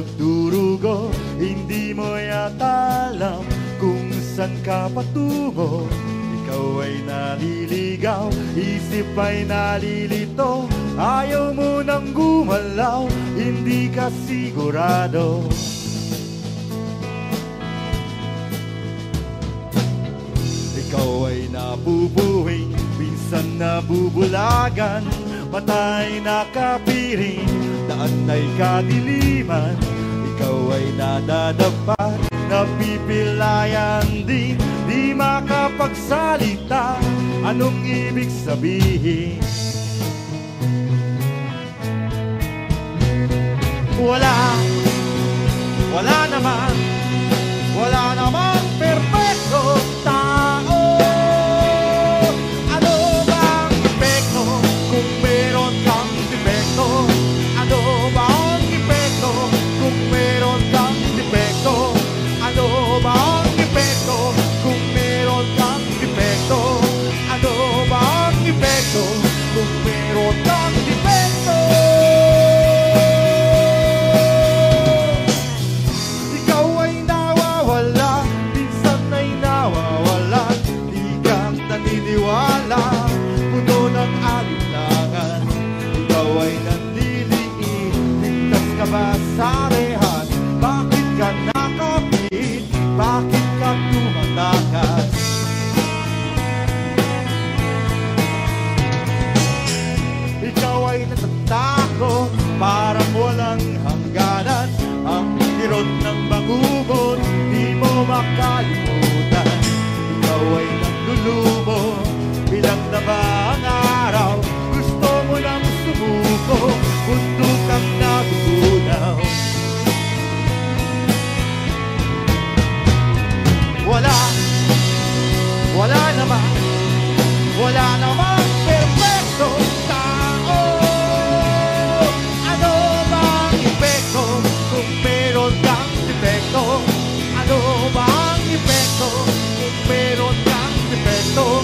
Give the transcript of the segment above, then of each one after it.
nagdurugo, hindi mo yata alam kung saan ka patungo. Ikaw ay naliligaw, isip ay nalilito, ayaw mo nang gumalaw, hindi ka sigurado. Ikaw ay nabubuhay, minsan nabubulagan, mata'y nakapiring, daan ay kadiliman. Ikaw ay nadadapat, napipilayan din, di makapagsalita, anong ibig sabihin? Wala naman perfecto tao. Ano bang epekto kung meron kang defekto? Ano bang epekto kung meron kang defekto? Ano bang epekto kung meron kang defekto? Ano bang epekto kung meron kang defekto? Ikaw ay nawawala, minsan ay nawawala, di kang naniniwala, puno ng alinlangan. Ikaw ay nandiliin, ligtas ka ba sa rehat? Bakit ka nakapit? Bakit ka tumatakas? Ikaw ay natatakot, parang walang hangganan. Ang kirot ng bangungot, di mo makalimutan. Ikaw ay naglulumo, bilang na ba ang araw? Gusto mo nang sumuko, mundo kang nagugunaw. Wala naman perfectong tao. Ano bang epekto kung meron kang defekto? Ano bang epekto kung meron kang defekto?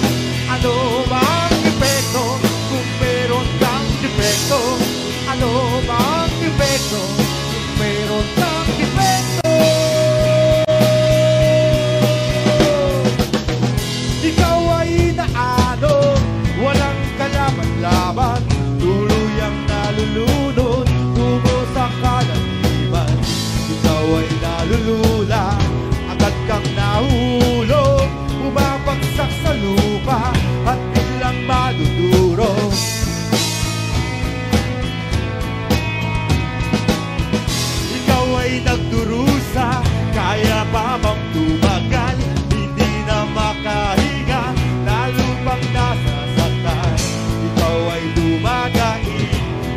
Ano bang epekto kung meron kang defekto? Ano bang epekto kung meron kang defekto? Ikaw ay naano, walang kalaban-laban, tuluyang nalulunod, tungo sa kalaliman. Ikaw ay nalulula, agad kang nahulog, bumabagsak sa lupa at biglang madudurog. Ikaw ay nagdurusa, kaya pa bang tumagal? Hindi na makahinga, lalo pang nasasaktan. Ikaw ay lumagain,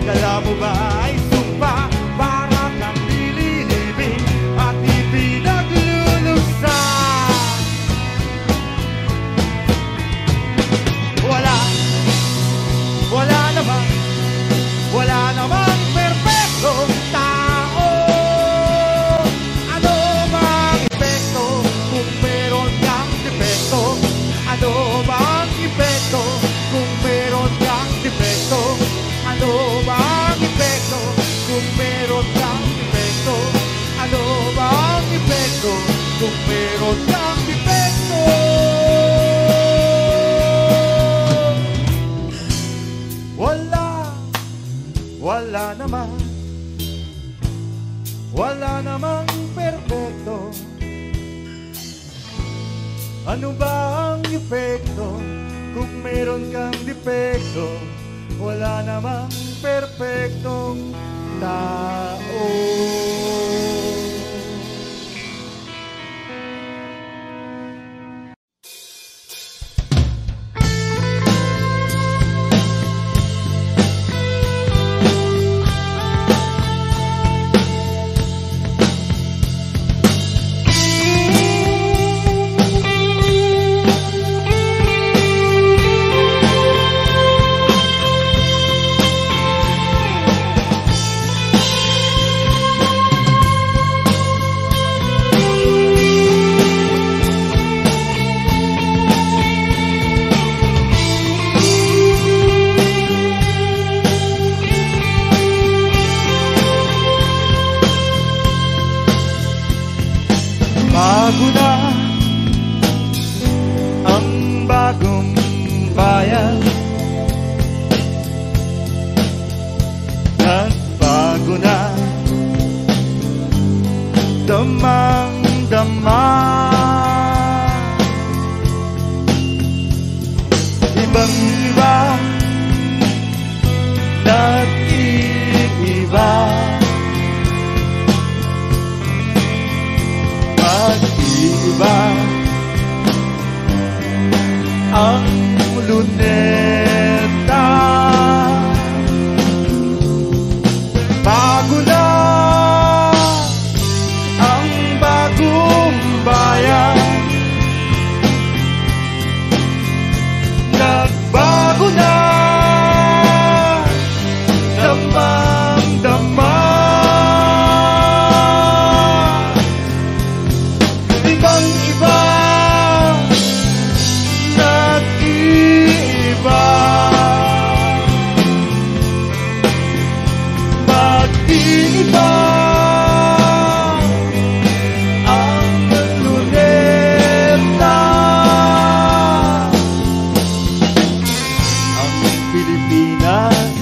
kala mo ba ay sumpa? Para kang nililibing at ipinagluluksan. Wala namang perfectong tao. Ano bang epekto kung meron kang defekto? Ano bang epekto kung meron kang defekto? Ano bang epekto kung meron kang defekto? Ano bang epekto kung meron kang defekto? Wala namang perfecto. Ano ba ang epekto kung meron kang defekto? Wala namang perfectong tao. ang luneta. Bago na ang bagong bayan, nagbago na damang-dama. Ibang-iba, nag-iiba. Mag-iiba ang luneta. Ang Pilipinas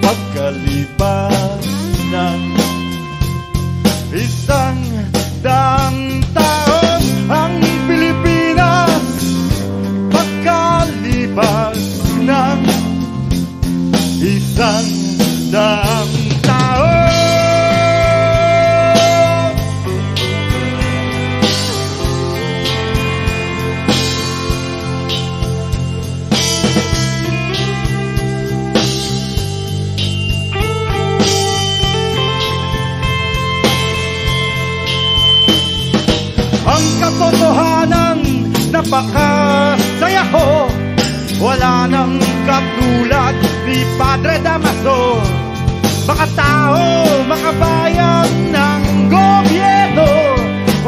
pagkalipas ng isang daang taon. Ang Pilipinas pagkalipas ng isang daang taon. Ang katotohanan, napakasaya ko. Wala nang katulad ni Padre Damaso. Makatao, makabayan ng gobyerno.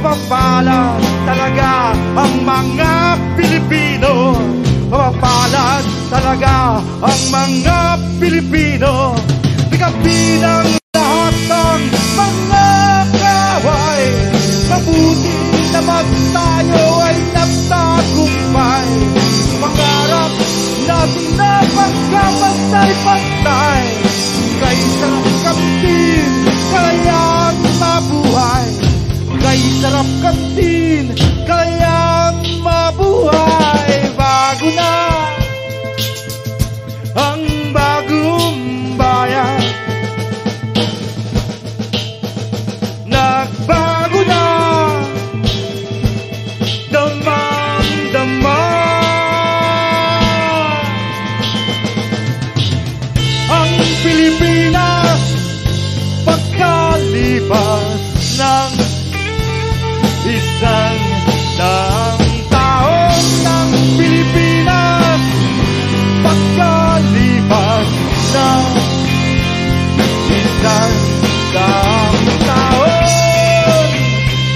Mapapalad talaga ang mga Pilipino. Mapapalad talaga ang mga Pilipino. Ikabi ng lahat ng mga kaway. Mabuti naman tayo ay nagtagumpay. Pangarap natin na pagkapantay-pantay. Kay sarap kantin, kayang mabuhay. Kay sarap kantin, kayang mabuhay. Bago na ang bagong bayan, nagbago na damang-dama. Ang Pilipinas pagkalipas ng isang daang taon. Ng Pilipinas pagkalipas ng isang daang taon.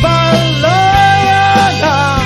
Malaya na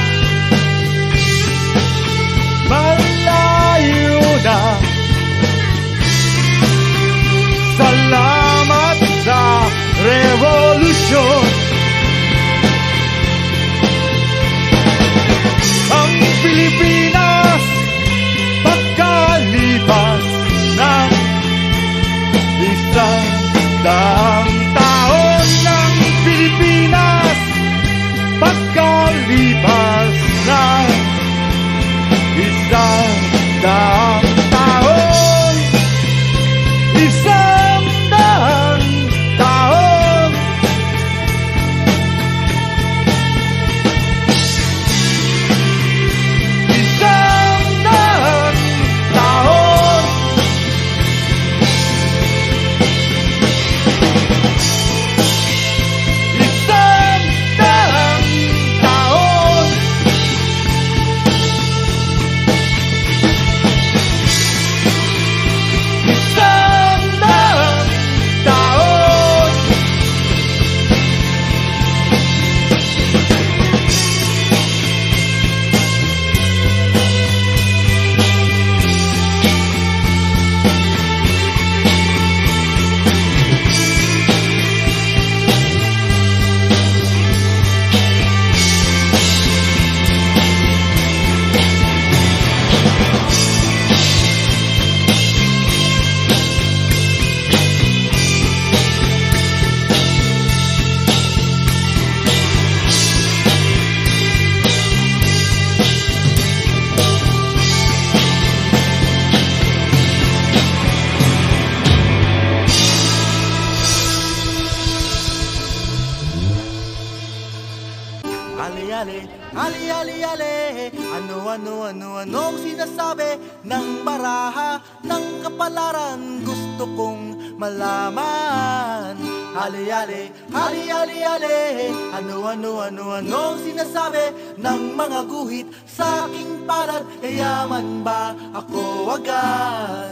Anong sinasabi ng baraha ng kapalaran? Gusto kong malaman. Hali-hali, hali-hali-hali. Anong sinasabi ng mga guhit sa aking palad? Yayaman ba ako agad?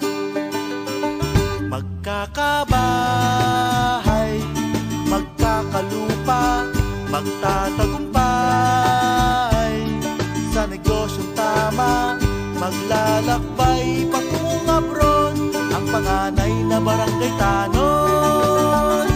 Magkakabahay, magkakalupa, magtatagumpay sa negosyong tama, maglalakbay patungong abroad ang panganay na barangay Tanon.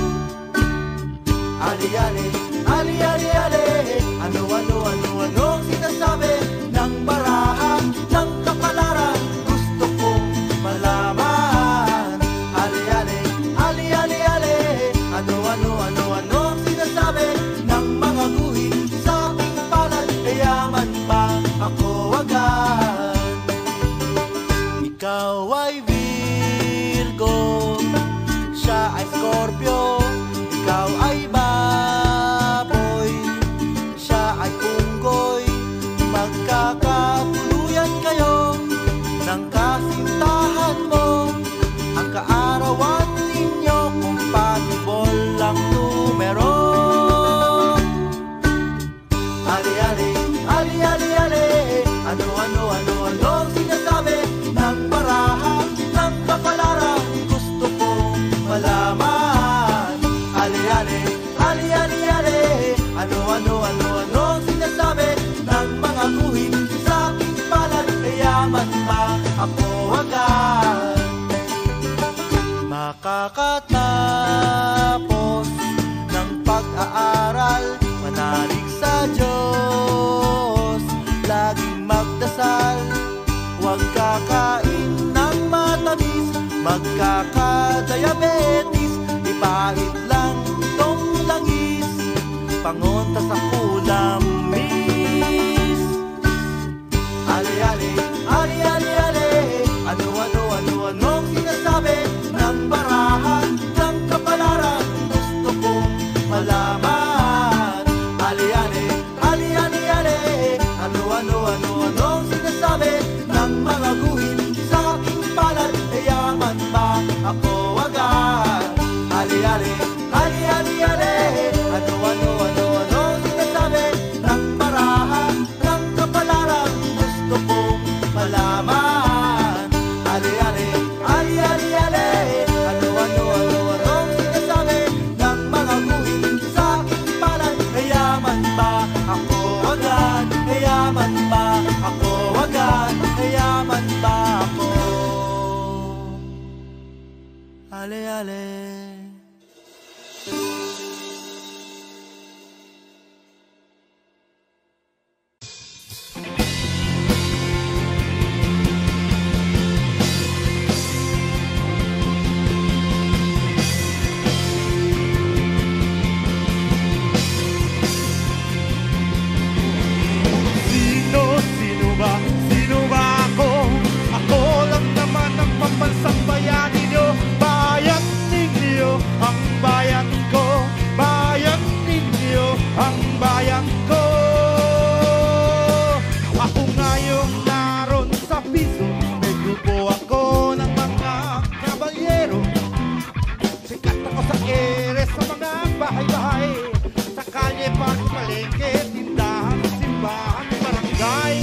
Ali-ali, ali-ali-ali. Anong sinasabi ng baraha ng kapalaran? Gusto kong malaman. Ali-ali, ali-ali-ali. Anong sinasabi ng mga guhit sa aking palad? Yayaman ba ako agad? Ikaw ay Virgo, siya ay Scorpio. Ikaw ay baboy, siya ay unggoy. Magkakatuluyan kayo ng kasintahan mo. Ang kaarawan ninyo compatible ang numero. Ali-ali, ali-ali-ali. Anong sinasabi ng baraha ng kapalaran? Gusto kong malaman. Ali-ali, ali-ali-ali. Anong sinasabi ng mga guhit sa aking palad? Yayaman ba ako agad? Makakatapos ng pag-aaral, manalig sa Diyos, laging magdasal. Huwag kakain ng matamis, magkakadiabetes. Ipahit lang itong langis, pangonta sa kulamis. Ali-ali, ali-ali-ali. Anong sinasabi ng baraha ng kapalaran? Gusto kong malaman. Ali-ali, ali-ali-ali. Anong sinasabi ng mga guhit sa aking palad? Yayaman ba ako agad? Ali-ali, ali-ali-ali. Anong sinasabi ng baraha ng kapalaran? Gusto kong malaman. Ali-ali, ali-ali-ali. Anong sinasabi ng mga guhit sa aking palad? Yayaman ba ako agad? Yayaman ba ako agad? Yayaman ba ako? Ali-ali. Sino ba ako? Ako lang naman ang pambansang bayani nyo. Bayan ninyo, ang bayan ko. Bayan ninyo, ang bayan ko. Ako ngayong naroon sa piso. May grupo ako ng mga kabalyero. Sikat ako sa ere, sa mga bahay-bahay. Sa kalye, pagpalengke, tindahan, simbahan, barangay.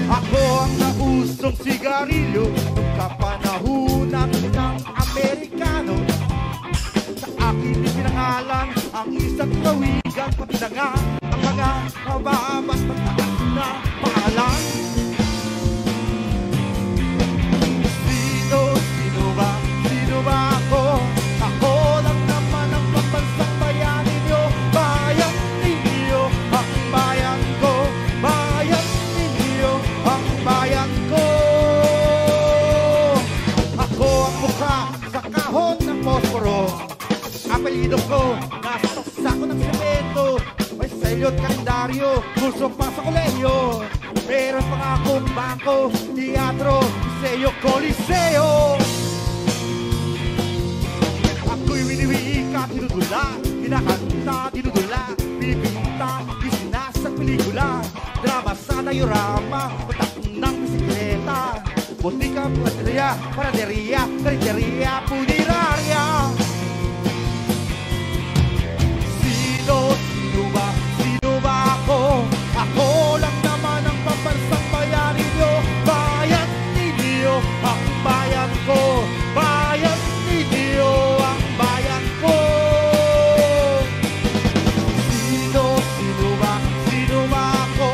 Ako ang nausong sigarilyo nung kapanahunan ng Amerikano. Sa akin ipinangalan ang isang kawigan, pati na nga ang mga mababas mataas na pangalan. Sino ba ako? Ako lang naman ang pambansang bayani nyo. Bayan ninyo, ang bayan ko. Bayan ninyo, ang bayan ko. Ako ang mukha sa kahon ng posporo. Apelido ko, nasa sako ng semento. May selyo at kalendaryo, kurso pa sa kolehiyo. Meron pa nga akong bangko, teatro, museo, koliseo. Ako'y winiwika, tinudula, kinakanta, tinudula, pinipinta, isinasat pelikula, drama sa diorama, patak ng bisikleta, botika, panaderia, karinderya, puniraria. Sino ba ako? Ako lang naman ang pambansang bayan ninyo. Bayan ninyo, ang bayan ko. Bayan ninyo, ang bayan ko. Sino ba ako?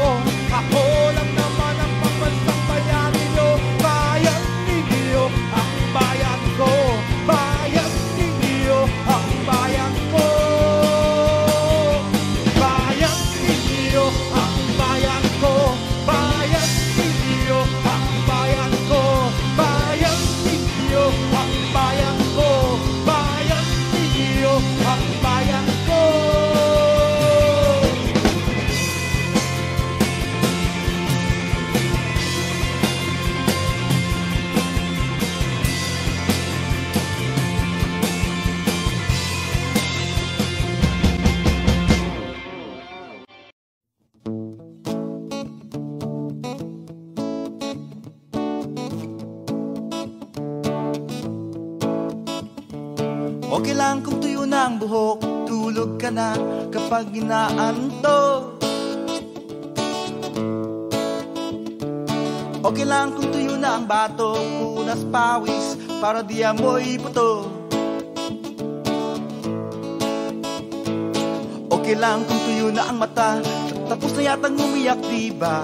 Ako lang naman ang pambansang bayan ninyo. Bayan ninyo, ang bayan ko. Bayan ninyo, ang bayan ko. Okay lang kung tuyo na ang buhok, tulog ka na kapag inaantok. Okay lang kung tuyo na ang bato, punas pawis para di amoy buto. Okay lang kung tuyo na ang mata, tapos na yatang umiyak, diba?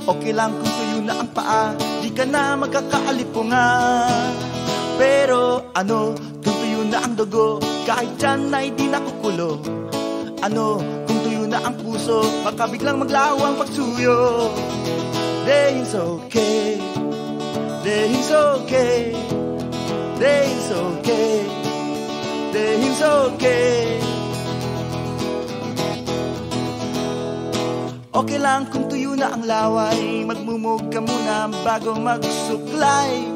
Okay lang kung tuyo na ang paa, di ka na magkakaalipungan. Pero ano, kung tuyo na ang dugo, kahit dyan ay di nakukulo. Ano, kung tuyo na ang puso, baka biglang maglaho ang pagsuyo. Dahil's okay, dahil's okay, dahil's okay, dahil's okay. Okay lang kung tuyo na ang laway, magmumog ka muna bago magsuklay.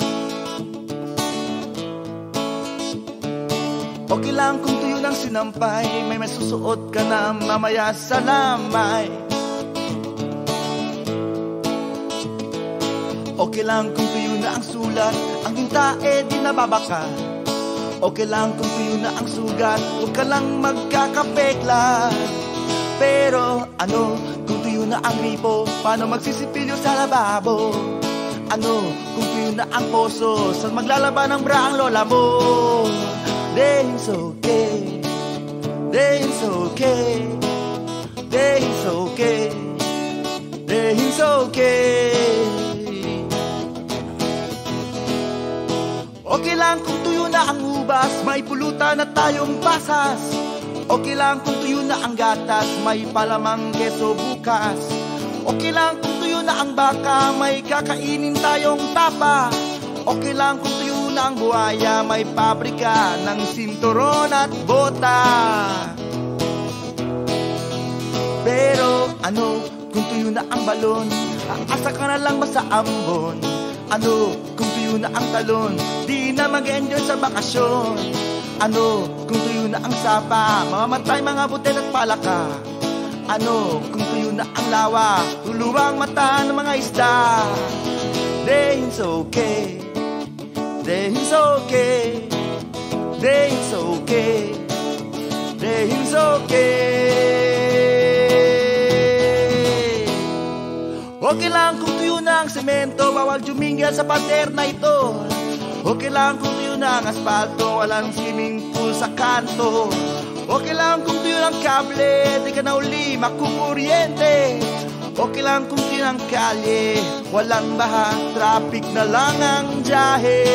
Okay lang kung tuyo ng sinampay, may masusuot ka na mamaya sa lamay. Okay lang kung tuyo na ang sulat, ang hinta di nababaka. Okay lang kung tuyo na ang sugat, huwag ka lang magkakapekla. Pero ano, kung tuyo na ang lipo, paano magsisipilyo sa lababo? Ano, kung tuyo na ang poso, saan maglalaba ng bra ang lola mo? Dahil's okay, dahil's okay, dahil's okay, dahil's okay. Okay lang kung tuyo na ang ubas, may pulutan na tayong pasas. Okay lang kung tuyo na ang gatas, may palamang keso bukas. Okay lang kung tuyo na ang baka, may kakainin tayong tapa. Okay lang kung tuyo na ang buhaya, may pabrika ng sinturon at bota. Pero ano, kung tuyo na ang balon, aasa ka na lang ba sa ambon? Ano, kung tuyo na ang talon, di na mag-enjoy sa bakasyon. Ano, kung tuyo na ang sapa, mamamatay mga butet at palaka. Ano, kung tuyo na ang lawa, luluwang mata ng mga isda. Dahil's okay, dahil's okay, dahil's okay, dahil's okay. Okay lang kung tuyo na ang semento, bawal jumingga sa pader na ito. Okay lang kung tuyo na ang asfalto, walang swimming pool sa kanto. Okay lang kung tuyo ng kable, di ka na uli makukuryente. Okay lang kung tuyo ng kalye, walang baha, traffic na lang ang biyahe.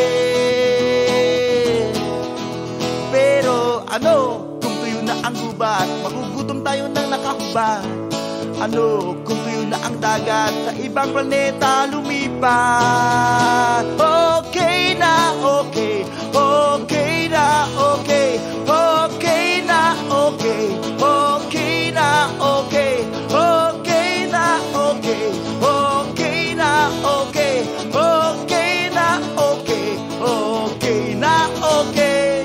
Pero ano, kung tuyo na ang gubat, magugutom tayo ng nakahubad. Ano, kung tuyo na ang dagat, sa ibang planeta lumipat. Okay na, okay, okay na, okay, okay na, okay, okay na, okay, okay na, okay, okay na, okay, okay na, okay, okay na, okay.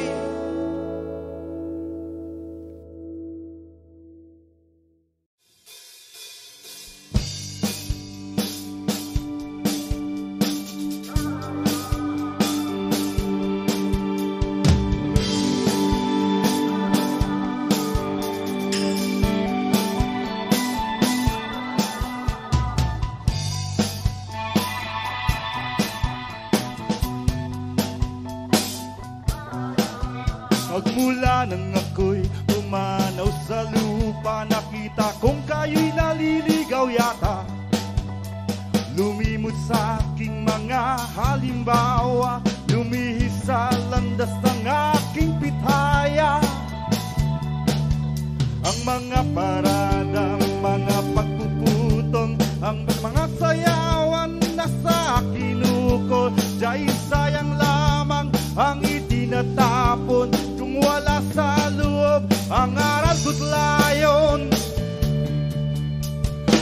nang ako'y pumanaw sa lupa, nakita kong kayo'y naliligaw yata. Lumimot sa aking mga halimbawa, lumihis sa landas ng aking pitaya. Ang mga parada, mga pagpuputong, ang mga sayawan na sa akin ukol, dahil sayang lamang ang itinatapon kung wala sa loob ang aral ko't layon.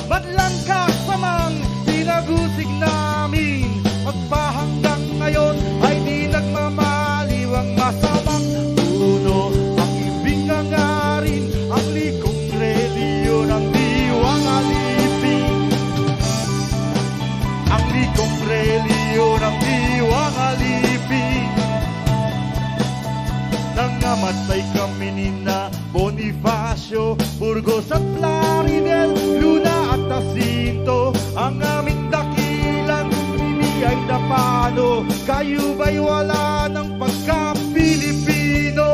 Madlang kasamang pinag-usig namin, magpahanggang ngayon ay di nagmamaliw ang masamang puno. Ang ibig nangarin, ang likong reliyon, ang diwang alipin. Ang likong reliyon, ang diwang alipin. Nangamatay kami ni na Bonifacio, Burgos at Plaridel, Luna at Jacinto. Ang aming dakilan, hindi ay napano, kayo ba'y wala ng pagka-Pilipino?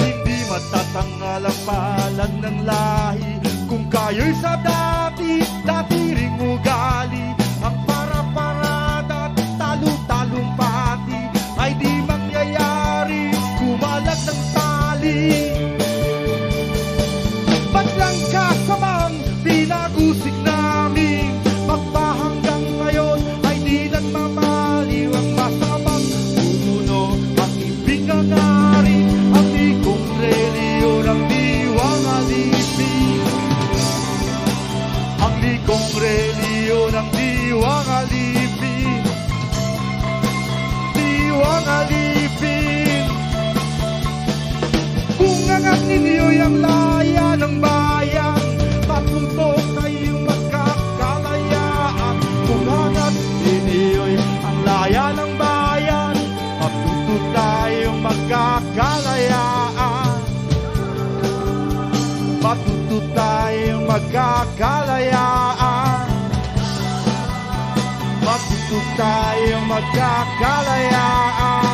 Hindi matatangal ang palad ng lahi kung kayo'y sa dati ring ugali. Ang para-parada at talo-talumpati ay di mangyayari, kumalat ng tali. Ba't lang kasamang pinag-usig namin, magpahanggang ngayon ay di nagmamaliw ang masamang puno. Ang ibig nangarin, ang likong reliyon, ang diwang alipin. Ang likong reliyon, ang diwang alipin. Diwang alipin. Kung angat ninyo'y ang laya ng bayan, patunto kayong magkakalayaan. Kung angat ninyo'y ang laya ng bayan, patunto tayong magkakalayaan. Patunto tayong magkakalayaan. Patunto tayong magkakalayaan.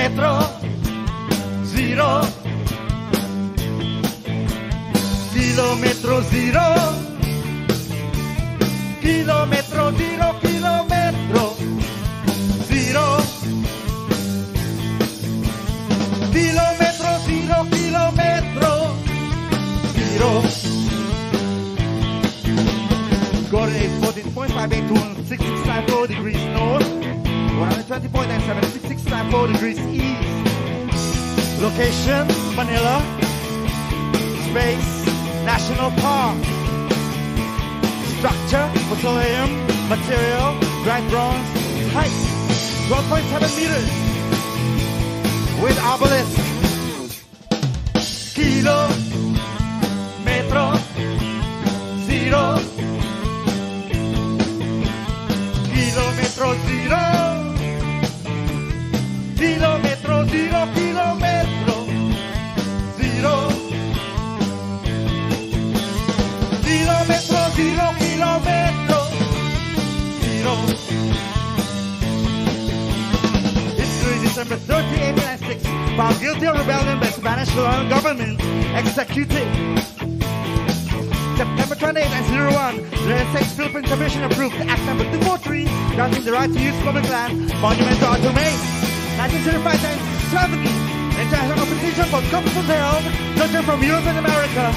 Kilometro zero, kilometro zero, kilometro zero, kilometro zero, kilometro zero. Coordinate 14.58 degrees north, 120.97 degrees east. Location, Manila. Space, National Park. Structure, petroleum. Material, dry bronze. Height, 12.7 meters. With obelisk. Kilometro zero. Kilometro zero. Kilometro zero, kilometro zero. Kilometro zero, kilometro zero. History, December 30, 1896. Found guilty of rebellion by Spanish government. Executed. September 28, 1901. The United States Philippine Commission approved Act Number 243, granting the right to use public land, monumental domain. 1935-1970. International competition for couples was held, judging from Europe and America.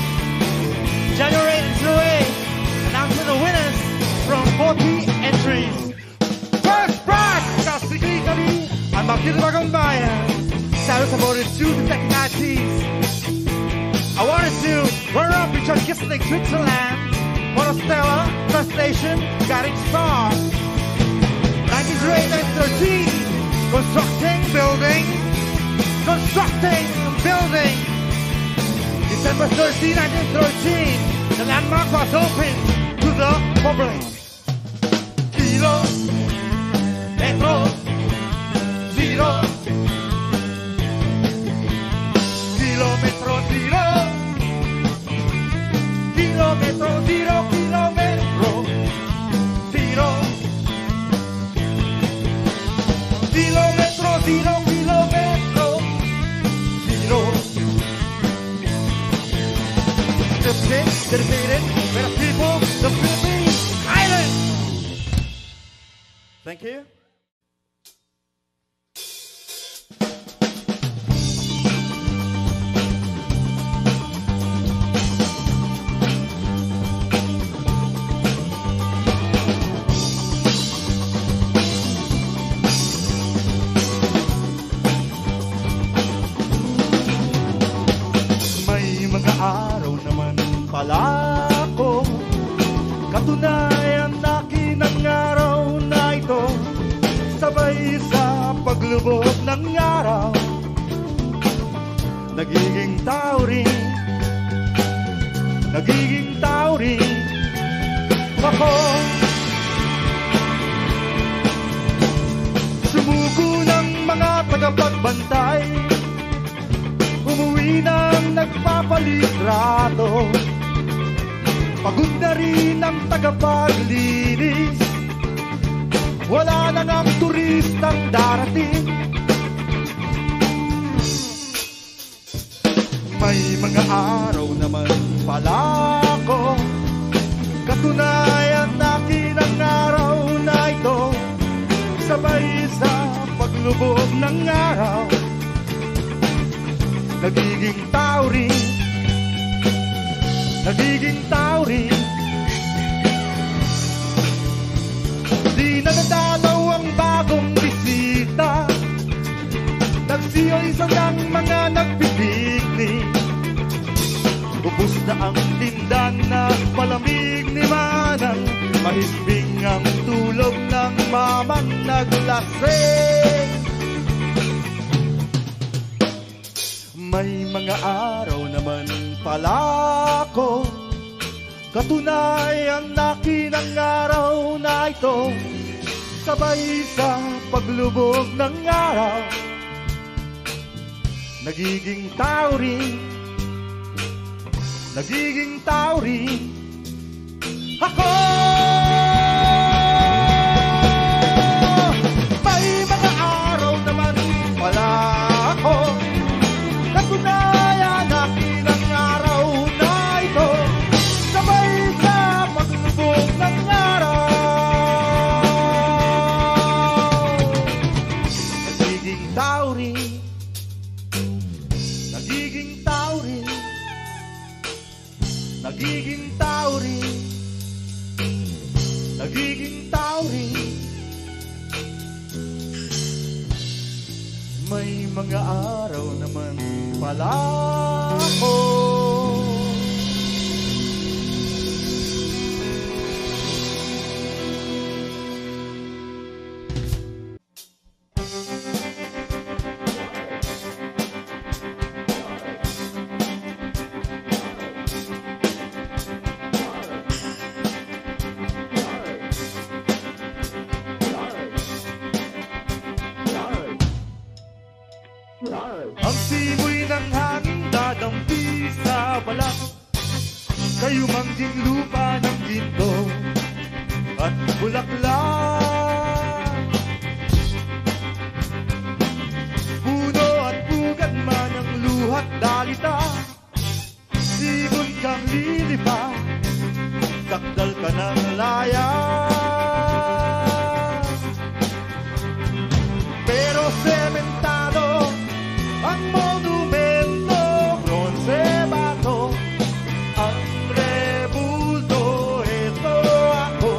January 1908, announcing the winners from 40 entries. First prize, Kasigli kami ang Bakit Bagong Bayan. Salut awarded to the technical teams. Awarded to Richard Kissling, Switzerland, for a stellar first nation guiding star. 1913, constructing building. December 13, 1913, the landmark was open to the public. Kilo, metro, zero. Kilometro zero. Kilometro zero, kilometro zero. Kilometro zero, kilometro zero. Dedicated for the people, the Philippine Islands. Thank you. Araw naman pala ko, katunayan akin ang araw na ito. Sabay sa paglubog ng araw, nagiging tao rin ako. Sumuko ng mga tagapagbantay, umuwi ng nagpapalitrato. Pagod na rin ang tagapaglinis, wala na ng turistang darating. May mga araw naman pala ko, katunayan akin ang araw na ito. Sabay sa paglubog ng araw, nagiging tao rin Di nadadalaw ang bagong bisita, nagsiyoy-isa ng mga nagpipiknik. Ubus na ang tindan na palamig ni Manang, mahimbing ang tulog ng mamang naglasing. May mga araw naman pala ko, katunayan akin ang araw na ito. Sabay sa paglubog ng araw, nagiging tao rin ako. May mga araw naman pala ako, katunayan akin ang araw na ito. Sabay sa paglubog ng araw, nagiging tao rin May mga araw naman pala ako. Ang simoy ng hangin dadampi sa balat, kayo mangging lupa ng ginto at bulaklak. Puno at bugad man ang luhat dalita, sibon kang lilipa, takdal ka ng laya. Pero sementado ang monumento, bronze bato, ang rebulto, ito ako,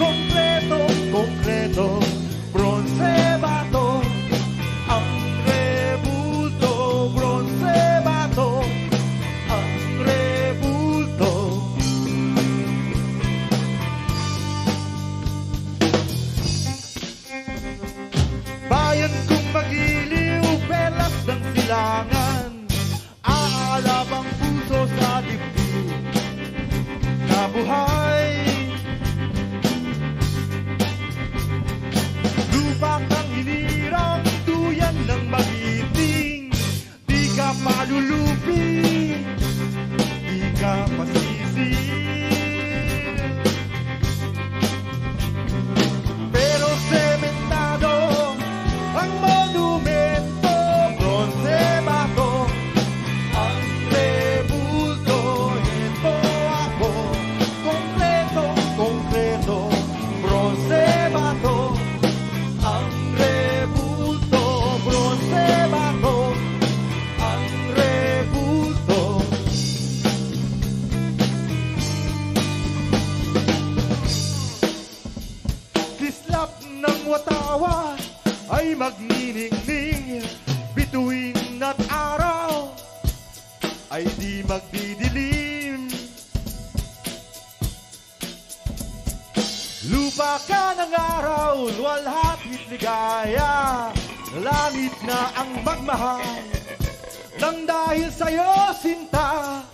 kompleto, konkreto, bronze bato, ang rebulto, bronze bato, ang rebulto. bronze bato, ang rebulto, bronze bato, ang rebulto. Kislap ng watawa ay magniningning, bituin at araw ay di magdidilim. Lupa ka ng araw, luwalhatit ligaya, langit na ang magmahal nang dahil sa'yo sinta.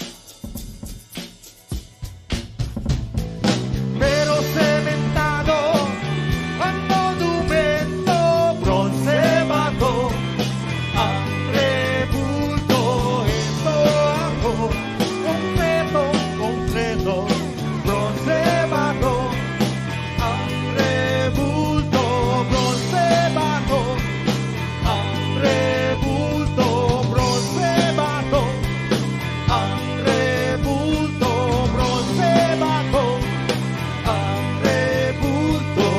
Pero sementado ang monumento, bronze bato, ang rebulto. Ito ako, konkreto, konkreto, bronze bato, ang rebulto, bronze bato, ang rebulto, bronze bato, ang rebulto, bronze bato, ang rebulto.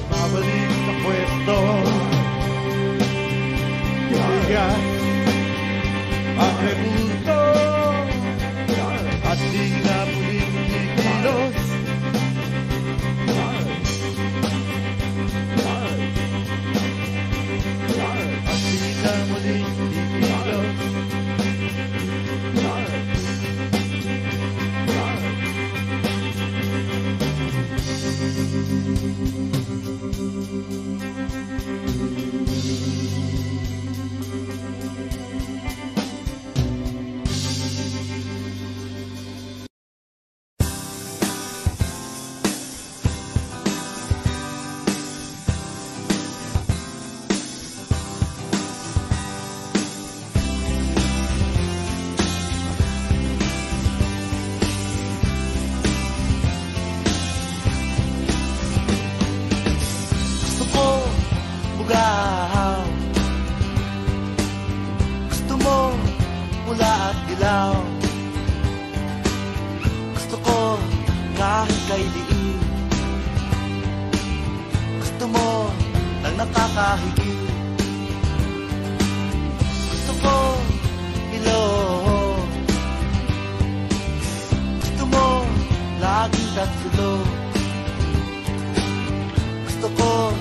Babalik sa pwesto, bigat ang rebulto, at di na muling kikilos. At di na muling kikilos. Gusto ko bugaw, gusto mo pula at dilaw. Gusto ko kahit kay diin, gusto mo nang nakakahigit. Gusto ko ilong, gusto mo laging tatsulo. Gusto ko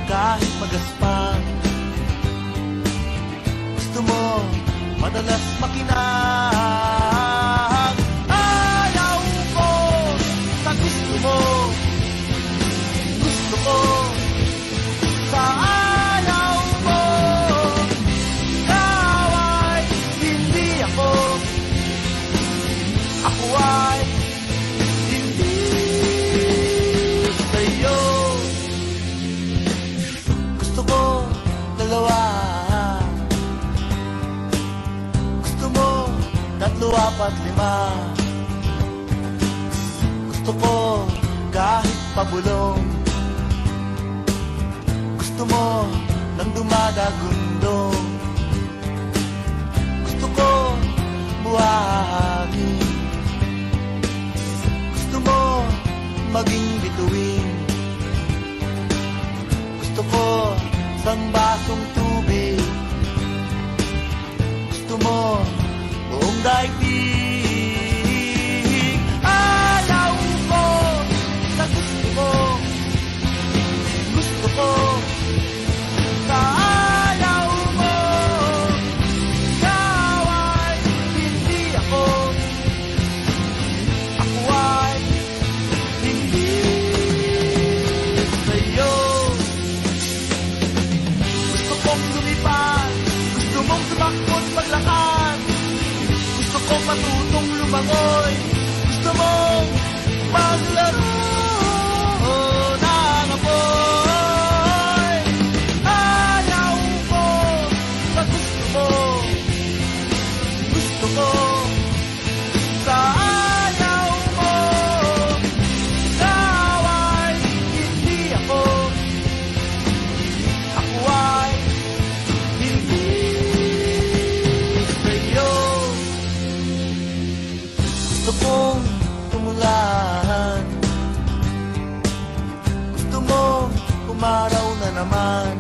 kahit magaspang, gusto mo madalas makinang. Ayaw ko sa gusto mo, gusto ko sa ayaw mo. Ikaw ay hindi ako, ako ay hindi sa'yo. Gusto ko dalawa, gusto mo tatlo, apat, lima. Gusto ko kahit pabulong, gusto mo nang dumadagundong. Gusto ko buhangin, gusto mo maging bituin. Gusto ko isang basong tubig, gusto mo buong daigdig. Ayaw ko sa gusto mo, gusto ko sa ayaw mo. Ikaw ay hindi ako, ako ay hindi sa'yo. Gusto kong lumipad, gusto mong tumakbot paglakad, gusto kong matutong lumangoy, gusto mong maglaro ng apoy. Ayaw ko sa gusto mo, gusto ko sa ayaw mo. Ikaw ay hindi ako, naman.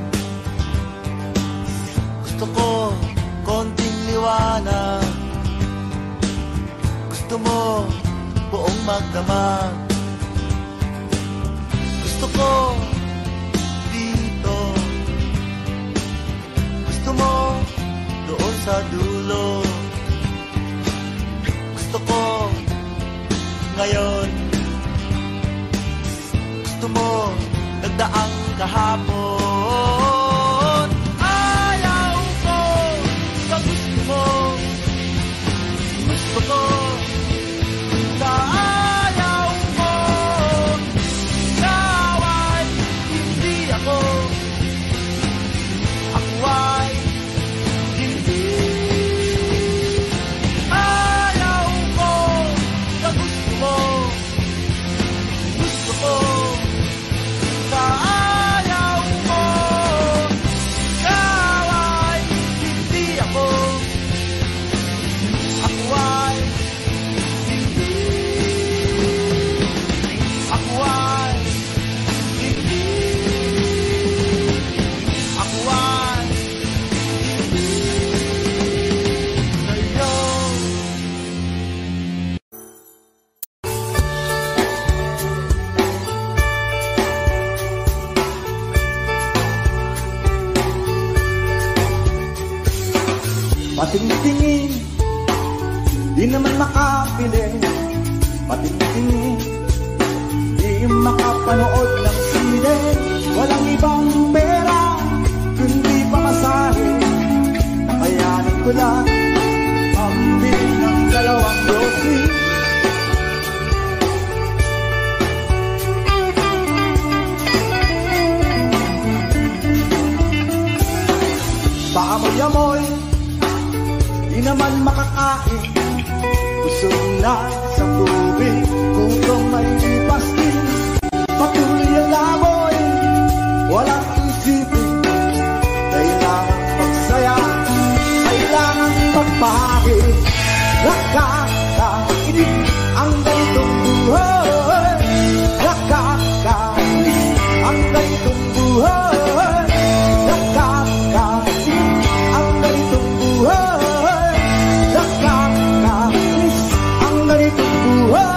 Gusto ko konting liwanag. Gusto mo buong magdamag. Gusto ko dito. Gusto mo doon sa dulo. Gusto ko ngayon. Gusto mo nagdaang kahapon. Ayaw ko sa gusto mo. Gusto ko sa ayaw mo. Ikaw ay hindi ako. Ako ay hindi. Ayaw ko sa gusto mo. Gusto ko sa ayaw mo. Ikaw ay hindi ako. Ako ay hindi. Ako ay hindi. Ako ay hindi sa'yo. Patingtingin, di naman makapili. Patingtingin, di makapanood ng sine. Walang ibang pera, kundi pamasahe. Nakayanin ko lang, pambili ng 2 grocery. Paamoy-amoy, di naman makakain. Busog na sa tubig, kung may pastil. Patuloy ang lamoy, walang isipin. Kailangan magsaya, kailangan magpahagi. Nakakainis ang ganitong buhay. Nakakainis ang ganitong buhay. Nakakainis ang ganitong buhay. Nakakainis ang ganitong buhay.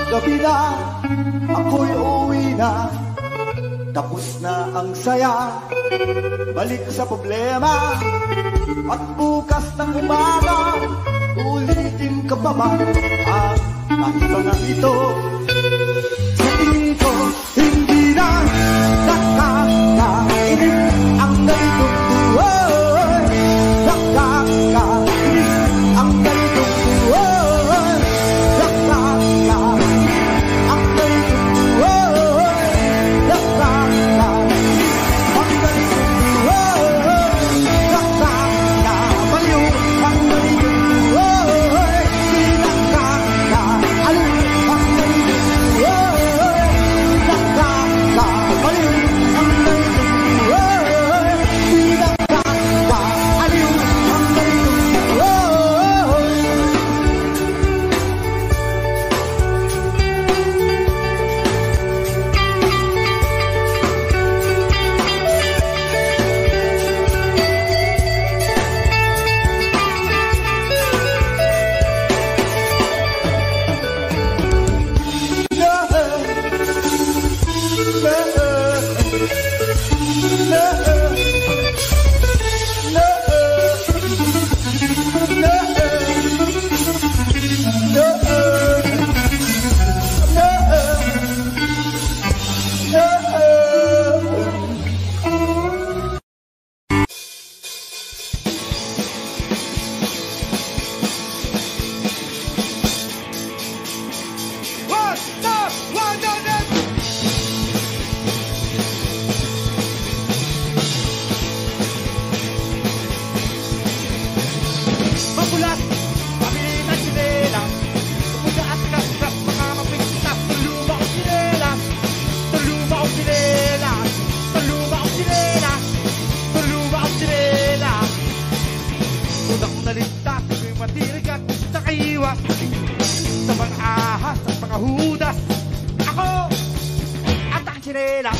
Gabi na, ako'y uwi na. Tapos na ang saya, balik sa problema. At bukas ng umaga, ulitin ka pa ba ang kahit na ito? Sa tingin ko, hindi na nakakainis ang ganitong buhay. Nakakainis ang ganitong buhay. Nakakainis ang ganitong buhay. Nakakainis ang ganitong buhay. Nakakabaliw ang ganitong buhay. Di nakakaalis ang ganitong nakaiwas sa mga ahas at mga hudas. Ako at ang tsinelas,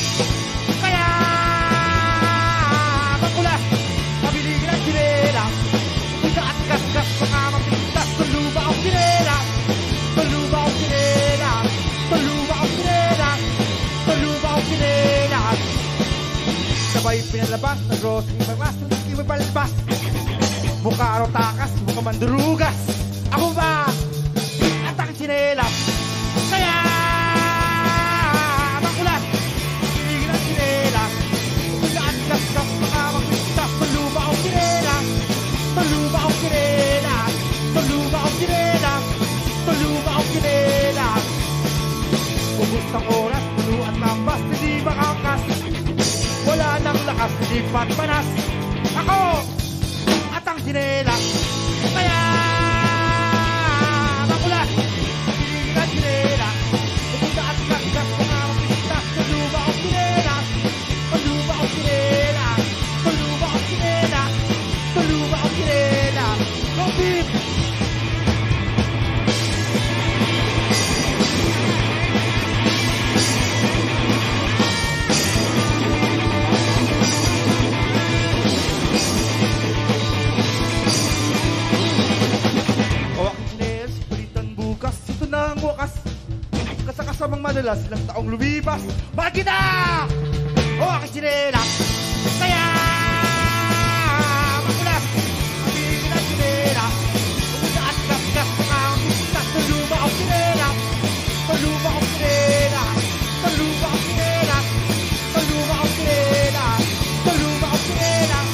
kaya makulas, mabiligin ang tsinelas. Punta at gasgas, mga mapintas, tuluba ang tsinelas. Tuluba ang tsinelas, tuluba ang tsinelas, tuluba ang tsinelas. Sabay pinalabas na grocery bagas, hindi mo palabas. Mukha araw takas, mukha mandurugas. Ako ba at ang tsinelas, kaya makulas, mabiligin ang tsinelas. Punta at gasgas, mga mapintas, tuluba ang tsinelas. Tuluba ang tsinelas, tuluba ang tsinelas, tuluba ang tsinelas. Ubus ang oras, puno at tambas, hindi makakas. Wala nang lakas, hindi patmanas. Ako at ang tsinelas, kaya makulas, mabiligin ang tsinelas. Pupunta at gasgas, mga mapintas, tuluba ang tsinelas. Tuluba ang tsinelas, tuluba ang tsinelas, tuluba ang tsinelas. Go beat! Kasamang madalas, ilang taong lumipas. Mahal kita! O aking tsinelas, kaya makulas, mabiligin ang tsinelas. Pumunta at gasgas, mga mapintas, tuluba ang tsinelas. Tuluba ang tsinelas, tuluba ang tsinelas, tuluba ang tsinelas, tuluba ang tsinelas,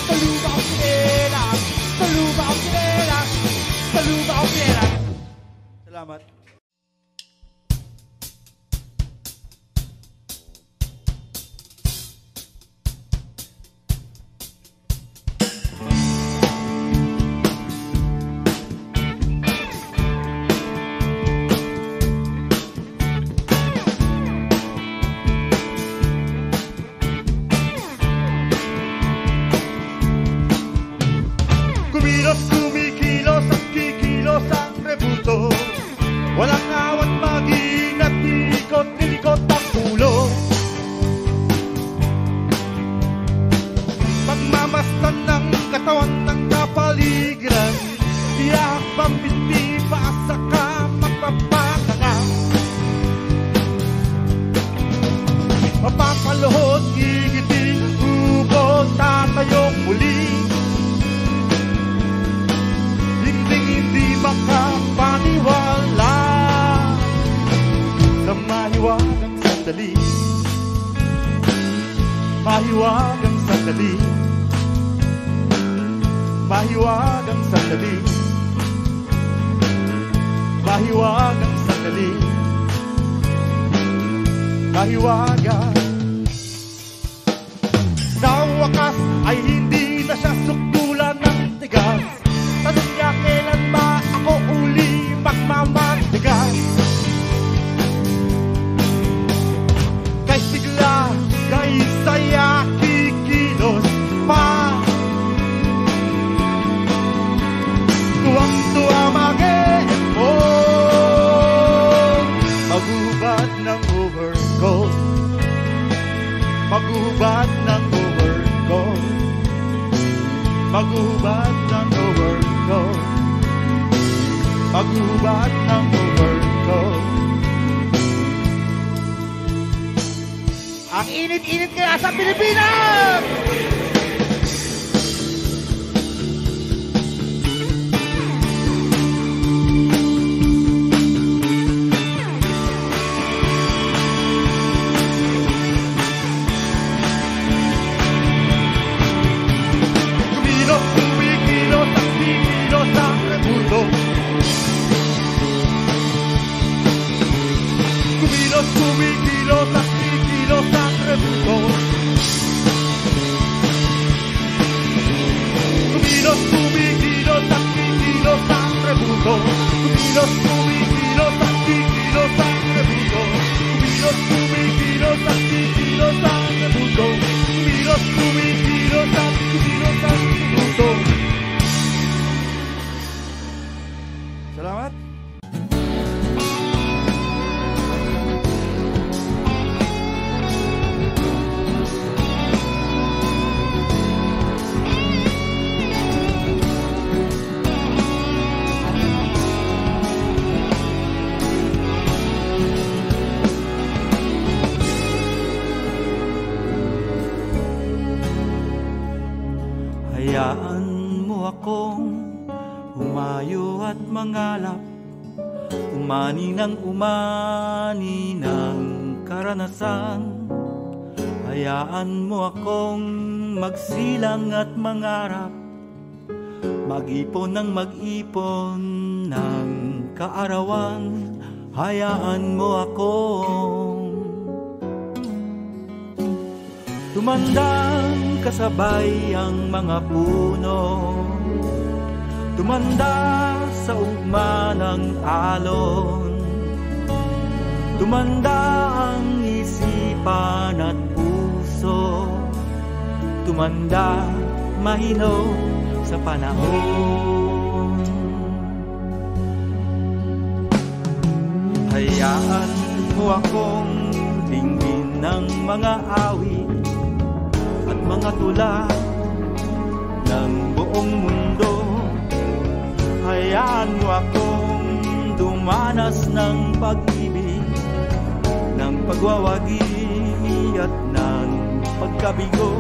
tuluba ang tsinelas, tuluba ang tsinelas, tuluba ang tsinelas. Salamat. Kumilos at kikilos ang rebuto. Walang awan maging at nilikot ang ulo. Pagmamastan ng katawan ng kapaligiran, tiyak pambinti paasa ka magpapakaka. Mapapaluhod, gigiting, ubod, tatayong muli. Hindi makapaniwala sa mahiwagang sandali. Mahiwagang sandali. Mahiwagang sandali. Mahiwagang sandali. Mahiwagang. Sa wakas ay hindi na siya sukdulan ng tigas. Tanong niya kailan ba ako uli magmamatigas. Kay sigla, kay saya, kikilos pa. Tuwang-tuwa mag-e-epon. Maghubad ng overcoat. Maghubad ng overcoat. Maghubad ng overcoat. Maghubad ng overcoat. Ang init-init kaya sa Pilipinas! Kumikilos at kikilos ang rebuto. Kumikilos at kikilos ang rebuto. Kumikilos at kikilos ang rebuto. Kumikilos at kikilos ang rebuto. Kumikilos at kikilos ang rebuto. Salamat. Hayaan mo akong humayo at mangalap, umani ng karanasan. Hayaan mo akong magsilang at mangarap, mag-ipon ng kaarawan. Hayaan mo akong tumandang kasabay ang mga puno, tumanda sa ugma ng alon, tumanda ang isipan at puso, tumanda mahino sa panahon. Hayaan mo akong dinggin ng mga awit at mga tula ng buong mundo. Hayaan mo akong dumanas ng pag-ibig, ng pagwawagi at ng pagkabigo.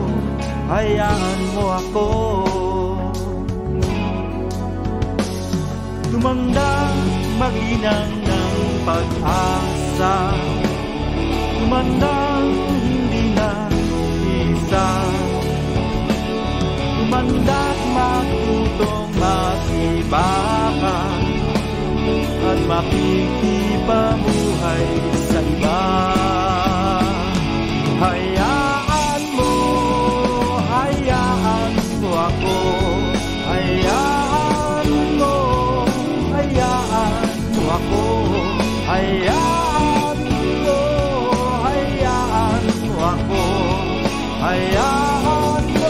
Hayaan mo ako tumandang maginang ng pag-asa, tumandang hindi na isa, tumanda't matutong makibakan at makikipamuhay sa iba. Hayaan mo ako, hayaan mo ako, hayaan mo ako, hayaan mo.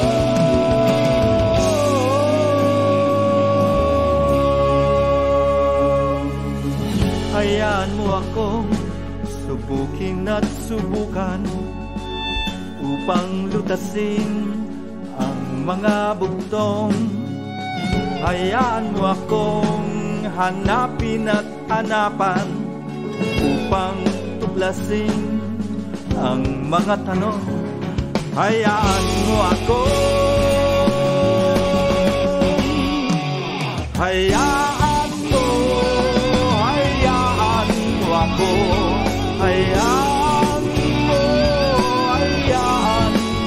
Hayaan mo akong subukin at subukan upang lutasin ang mga bugtong. Hayaan mo akong hanapin at hanapan upang tuklasin ang mga tanong. Hayaan mo ako, hayaan mo ako, hayaan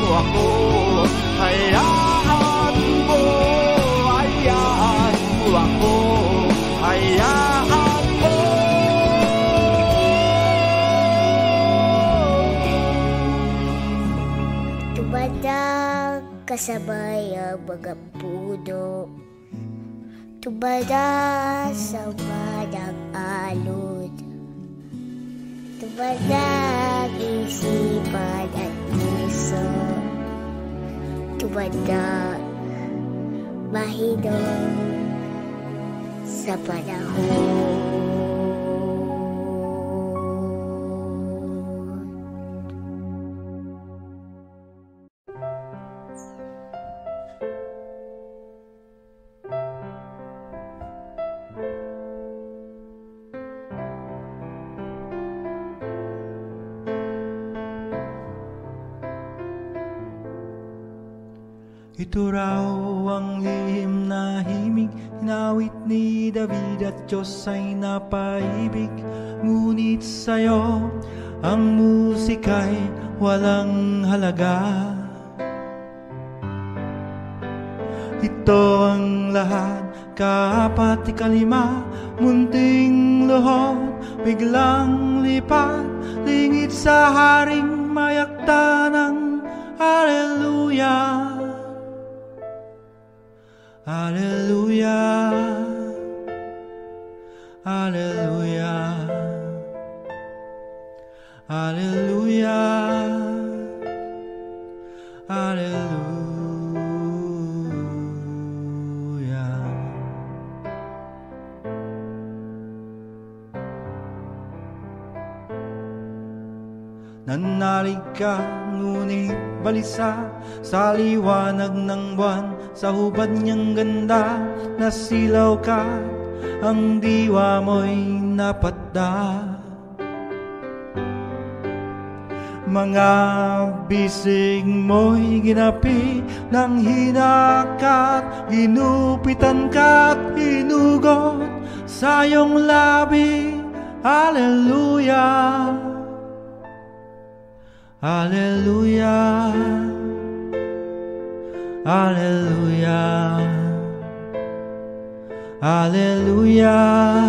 mo ako, hayaan mo ako, hayaan mo. Tumanda kasabay ang mga puno, tumanda sa madang alon, tumanda ang isipan at puso, tumanda mahino sa panahon. Ito raw ang lihim na himig, hinawit ni David at Diyos ay napaibig. Ngunit sa'yo ang musika'y walang halaga. Ito ang lahat, kaapat ikalima, munting luhod, biglang lipat, lingid sa haring mayakta ng Hallelujah. Hallelujah, Hallelujah, Hallelujah, Hallelujah. Nanalig ka, ngunit balisa sa liwanag ng buwan, sa hubad niyang ganda, nasilaw ka, ang diwa mo'y napadda. Mga bisig mo'y ginapi ng hinakat, ginupitan ka't hinugot sa iyong labi. Hallelujah, Hallelujah, Hallelujah, Hallelujah,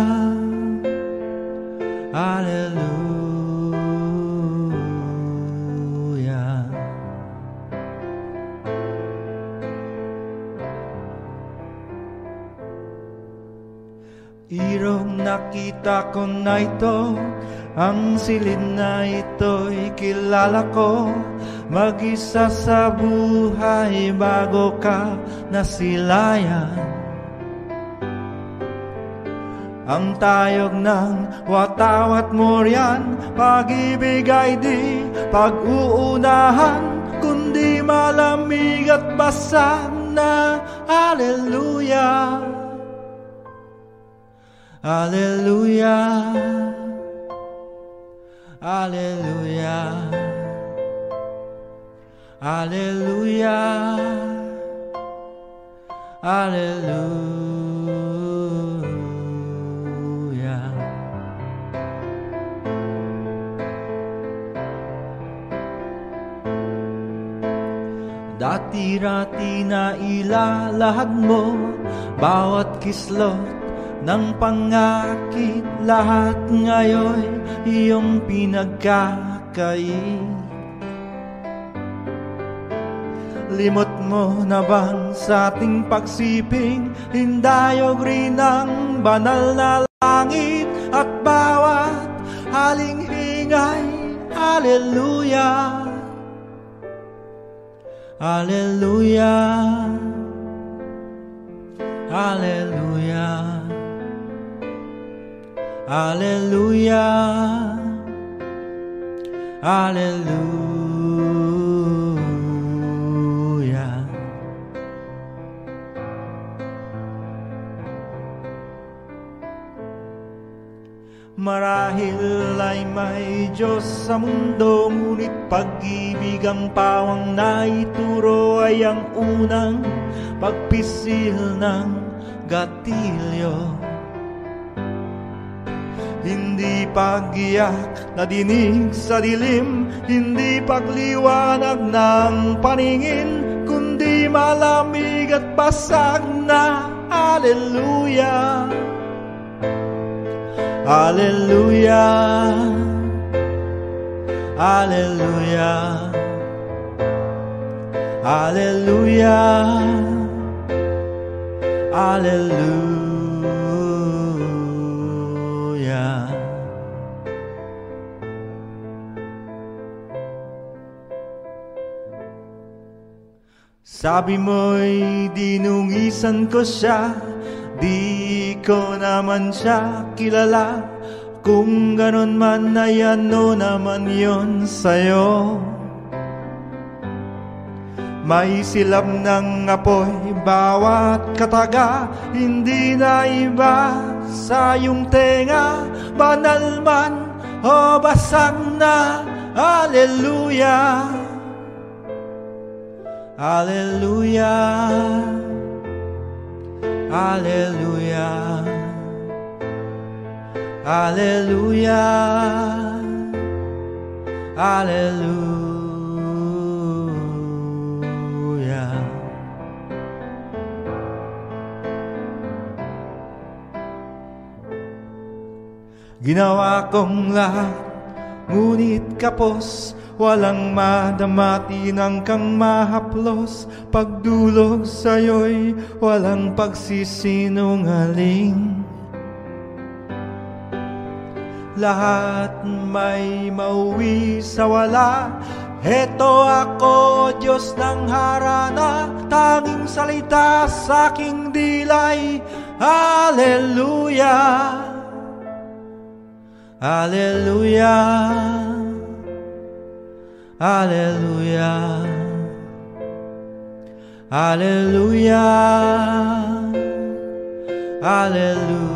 Hallelujah. Irong nakita ko na ito, ang silid na ito'y kilala ko. Mag-isa sa buhay bago ka nasilayan. Ang tayog ng watawat mo riyan, pag-ibig ay di pag-uunahan, kundi malamig at basag na hallelujah, hallelujah, hallelujah, hallelujah, hallelujah. Dati-rati na ilalahad mo bawat kislot ng pangakit, lahat ngayon iyong pinagkakait. Limot mo na bang sa ating pagsiping, hindayog rin ang banal na langit, at bawat haling-hingay, hallelujah, hallelujah, hallelujah, hallelujah, hallelujah. Marahil ay may Diyos sa mundo, ngunit pag-ibig ang pawang naituro ay ang unang pagpisil ng gatilyo. Hindi pag-iyak na dinig sa dilim, hindi pagliwanag ng paningin, kundi malamig at basag na hallelujah, hallelujah, hallelujah, hallelujah, hallelujah. Sabi mo'y dinungisan ko siya, di ko naman siya kilala. Kung ganon man ay ano naman yon sa'yo. May silab ng apoy bawat kataga, hindi na iba sa iyong tenga. Banal man o basag na hallelujah, hallelujah, hallelujah, hallelujah, hallelujah. Ginawa kong lahat, ngunit kapos, walang madamati ng kang mahaplos. Pagdulog sa'yo'y walang pagsisinungaling. Lahat may mauwi sa wala. Heto ako, Diyos ng harana, tanging salita sa aking dilay. Hallelujah, hallelujah, Hallelujah, hallelujah, hallelujah,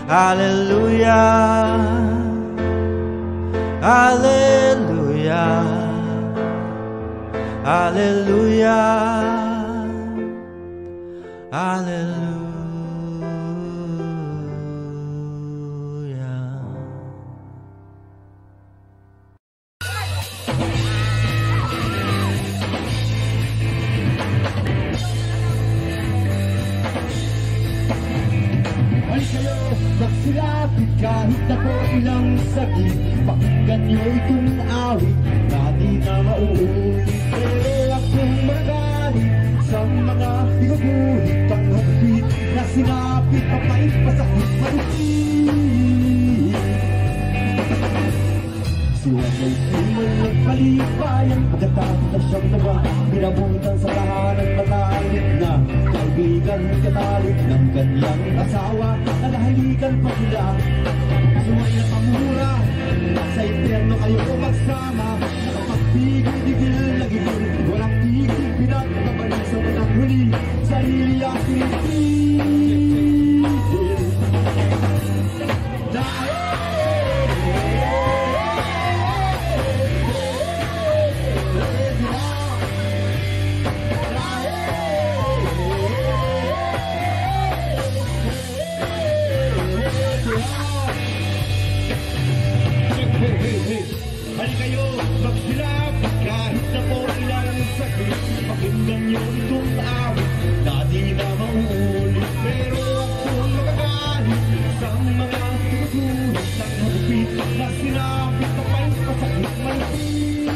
hallelujah, hallelujah, hallelujah, hallelujah. Magsilapit kahit ako ilang saglit, pakinggan niyo itong awit na di na mauulit. Pero akong magalit sa mga pinugulit, panghapit na sinapit, papait pasakit malupit. Siwag ay siman nagpalipayan, pagkatapos na siyang nawa, pinabutan sa tahanan matalik na kaibigan katalik ng kanyang asawa. Nahalikan pa sila, suway na pamura, sa impyerno kayo magsama. Nakapagpigil-digil na gigil, walang tigil, pinagkabalik sa manang huli, sarili ang pinipigil. Dahil kayo magsilapit kahit na po ilang sakit, pakinggan niyo itong awit na di na mauulit. Pero akong magagalit sa mga tutulit ng hagupit na sinapit na pa'y pasakit malupit.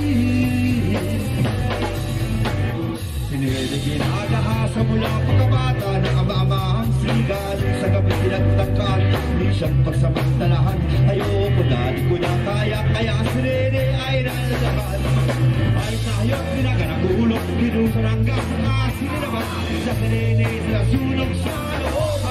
Siniligin agahasa mula pagkabata ng ama-amahang sigal, sa gabi pinagtakan, di siyang pagsamantalahan. Ayoko na, di ko na kaya, kaya sinene ay nalalaban. Ay tayo't pinaganang ulok, pinusan hanggang sa asin naman, sa sinene na sunog sa looban.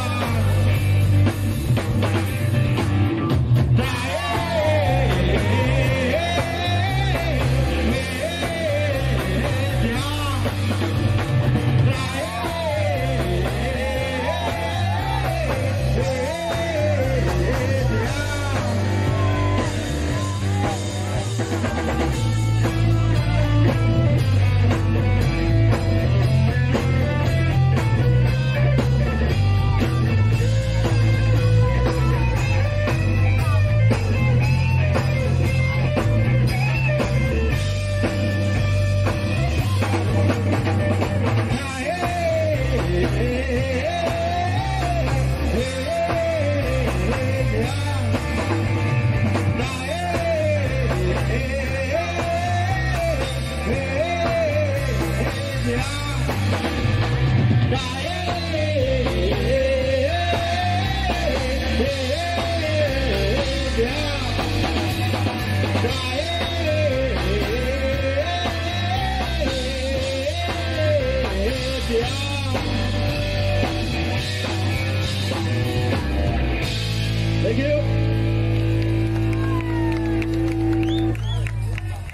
Thank you.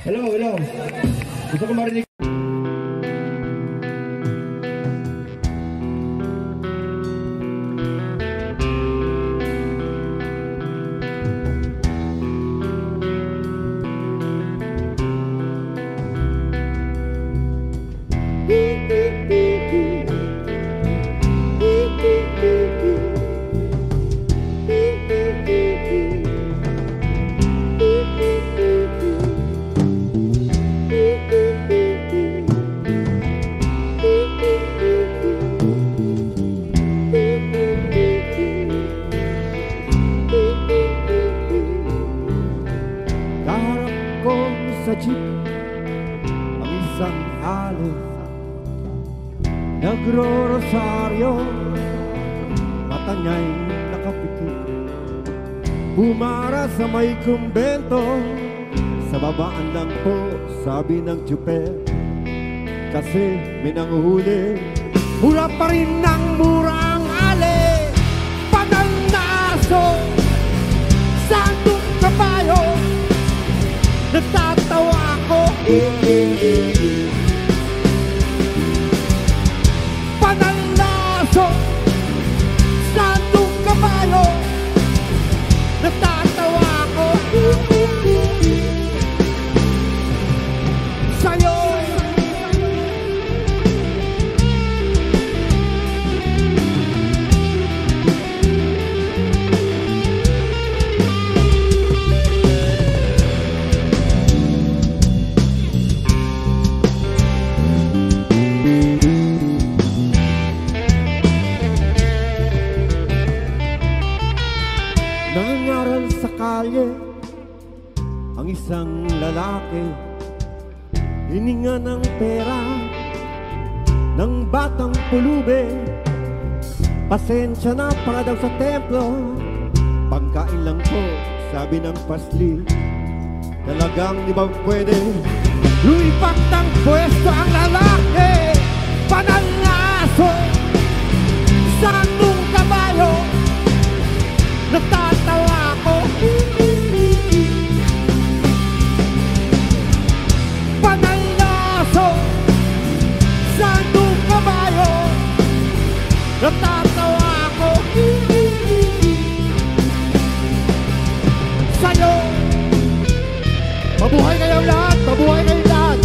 Hello. Gusto ko marinig. Sa jeep ang isang alo, nagro-rosaryo, mata niya'y nakapikit, bumara sa may kumbento. Sa babaan lang po, sabi ng tsuper, kasi may nanguhuli. Mura pa rin ng mura ang ale, panal na aso, sandong kabayo, kalye ang isang lalaki, hininga ng pera ng batang pulube. Pasensya na para daw sa templo, pagkain lang po, sabi ng pasli. Talagang di ba pwede lumipat ng pwesto ang lalaki? Panangaso sa anong kabayo, natatawa ko. Panangaso sa anong kabayo, natatawa ko. Sa'yo, mabuhay kayong lahat, mabuhay kayong lahat.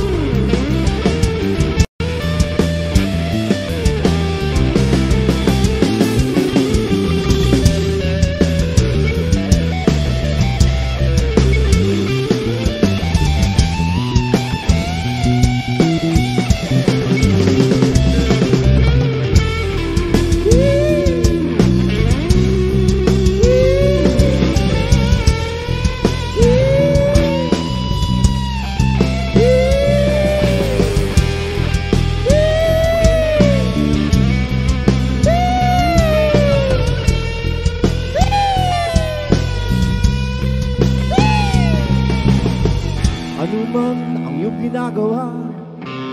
Ano man ang iyong ginagawa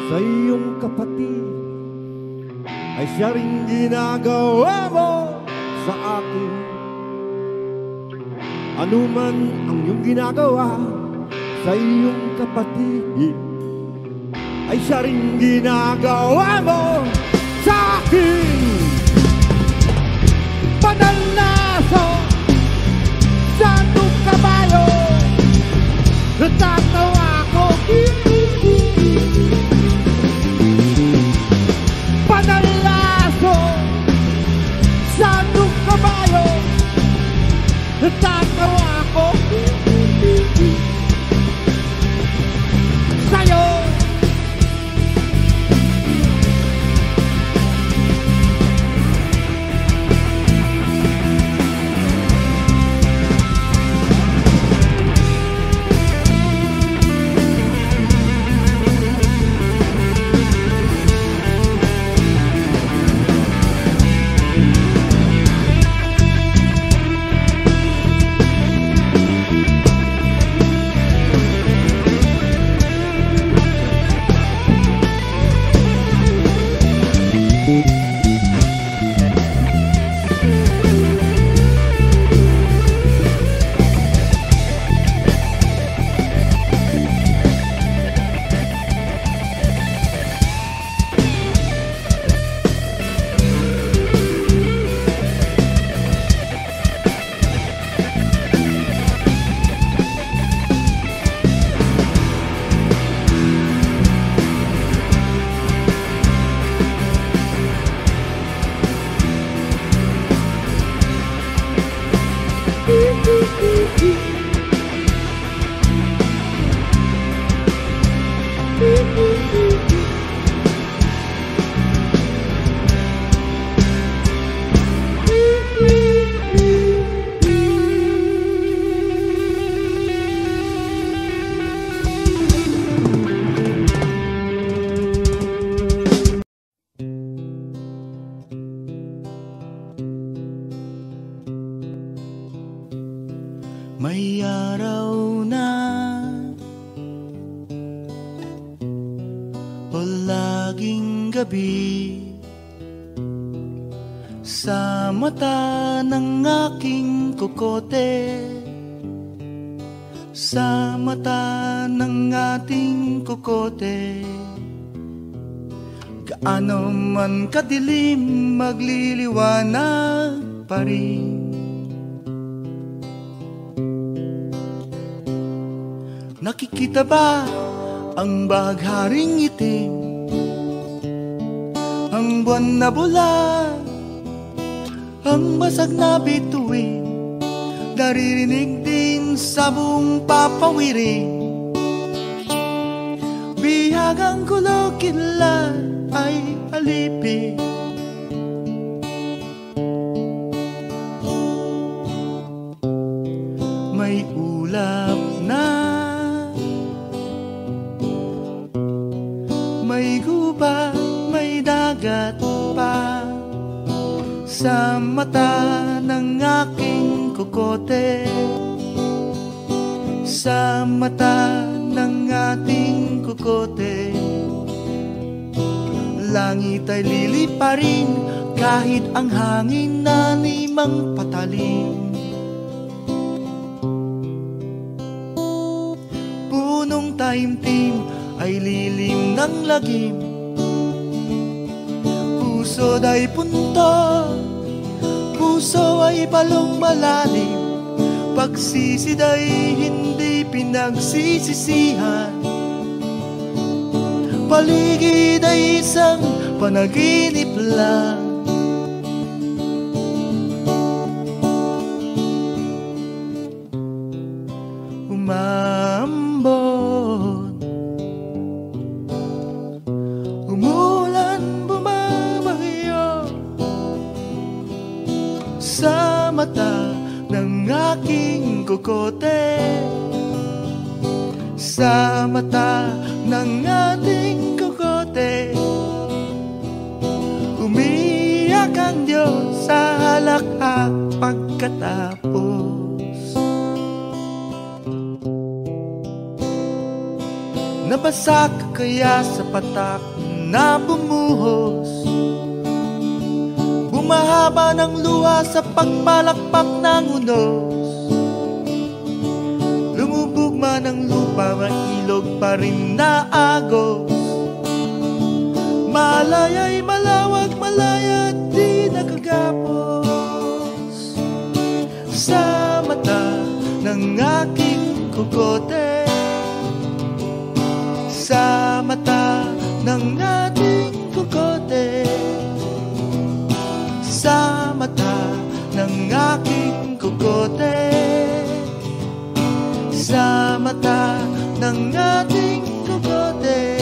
sa iyong kapatid, ay siya rin ginagawa mo sa akin. Ano man ang iyong ginagawa sa iyong kapatid, ay siya rin ginagawa mo sa akin. Panalaso sa anong kabayo, natatawa ko. Panalaso sa anong kabayo, natatawa ko. Sa'yo, may araw na o laging gabi sa mata ng aking kokote, sa mata ng ating kokote. Gaano man kadilim, magliliwanag pa rin. Nakikita ba ang bahagharing itim, ang buwan na bulan, ang basag na bituin, naririnig din sa buong papawirin. Bihagang kulokila ay alipin, may ulap na, may gubat, may dagat pa sa mata ng aking kokote, sa mata ng ating kokote. Langit ay liliparin kahit ang hangin na limang patalim. Punong taimtim ay lilim ng lagim, puso ay punto, puso ay balong malalim. Pagsisid ay hindi pinagsisisihan, paligid ay isang panaginip lang. Umambon, umulan, bumabagyo sa mata ng aking kokote, sa mata ng ating kokote. Umiyak ang Diyos sa halakhak pagkatapos. Nabasa ka kaya sa patak na bumuhos, bumahaba ng luha sa pagpalakpak ng unos. Lumubog man ang lupa, ang ilog pa rin na agos. Malaya'y malawag, malaya at di nakagapos. Sa mata ng aking kokote, sa mata ng ating kokote, sa mata ng aking kokote, sa mata ng ating kokote.